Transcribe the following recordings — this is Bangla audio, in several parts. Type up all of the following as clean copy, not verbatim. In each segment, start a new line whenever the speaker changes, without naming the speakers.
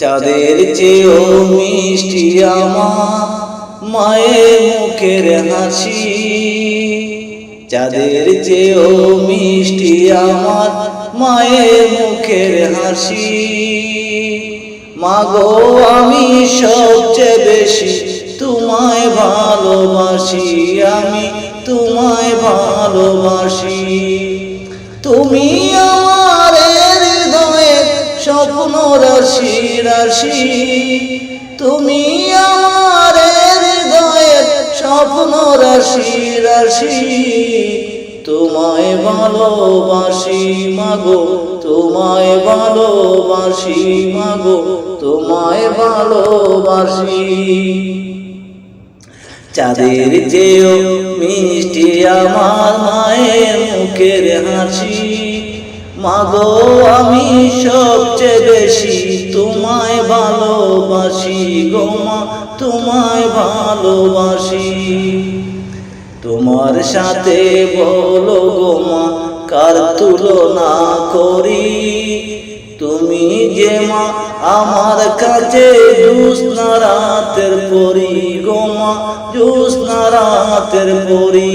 চাঁদের চেয়েও মিষ্টি আমার মায়ের মুখের হাসি, চাঁদের চেয়েও মিষ্টি আমার মায়ের মুখের হাসি। মাগো আমি সবচেয়ে বেশি তোমায় ভালোবাসি, আমি তোমায় ভালোবাসি। তুমি আমার হৃদয়ের স্বপ্ন রাশি রাশি, তুমি আমার হৃদয়ের স্বপ্ন রাশি রাশি। তোমায় ভালোবাসি মাগো, তোমায় ভালোবাসি মাগো, তোমায় ভালোবাসি। চাঁদের চেয়েও মিষ্টি আমার মায়ের মুখের হাসি, মাগো আমি সবচেয়ে বেশি তোমায় ভালোবাসি গো মা, তোমায় ভালোবাসি। তোমার সাথে বলো গো মা কার তুলনা করি, তুমি যে মা আমার কাছে জ্যোৎস্না রাতের পরি গো মা, জ্যোৎস্না রাতের পরি।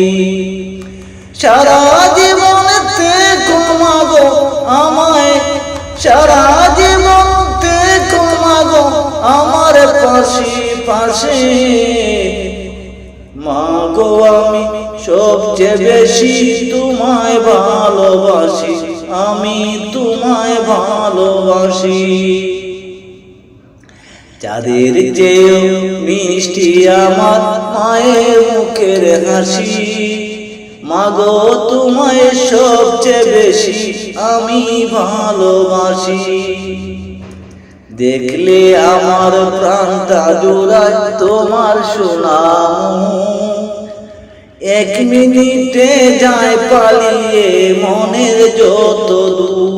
সারা জীবন থেকো মাগো আমায়, সারা জীবন থেকো মাগো আমার পাশে পাশে। মাগো আমি সবচেয়ে বেশি তোমায় ভালোবাসি, আমি তোমায় ভালোবাসি। চাঁদের চেয়েও মিষ্টি আমার মায়ের মুখের হাসি, মাগো তোমায় সবচেয়ে বেশি আমি ভালোবাসি। দেখলে আমার প্রাণটা জোড়ায় তোমার সুনাম, এক মিনিটে যায় পালিয়ে মনের যত দুঃখ।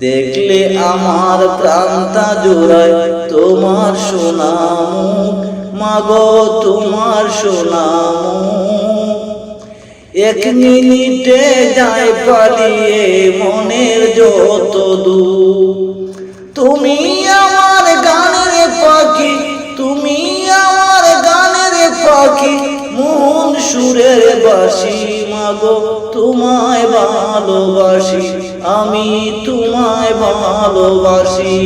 দেখলে আমার প্রাণটা জোড়ায় তোমার সুনাম, মাগো তোমার সুনাম। এক মিনিটে যায় পালিয়ে মনের যত দুঃখ। তুমি আমার গানের পাখি, তুমি আমার গানের পাখি, মন সুরের বাসি মাগো তোমায় ভালোবাসি, আমি তোমায় ভালোবাসি।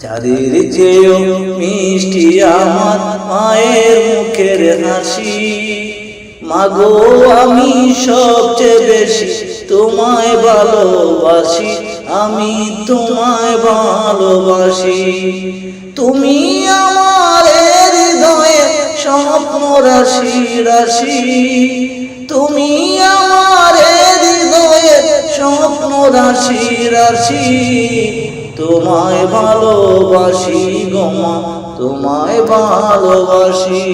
চাঁদের চেয়েও মিষ্টি আমার মায়ের মুখের হাসি, মাগো আমি সবচেয়ে বেশি তোমায় ভালোবাসি, আমি তোমায় ভালোবাসি। তুমি আমার হৃদয়ের স্বপ্ন রাশি রাশি, তুমি আমার হৃদয়ের স্বপ্ন রাশি রাশি। তোমায় ভালোবাসি গো মা, তোমায় ভালোবাসি।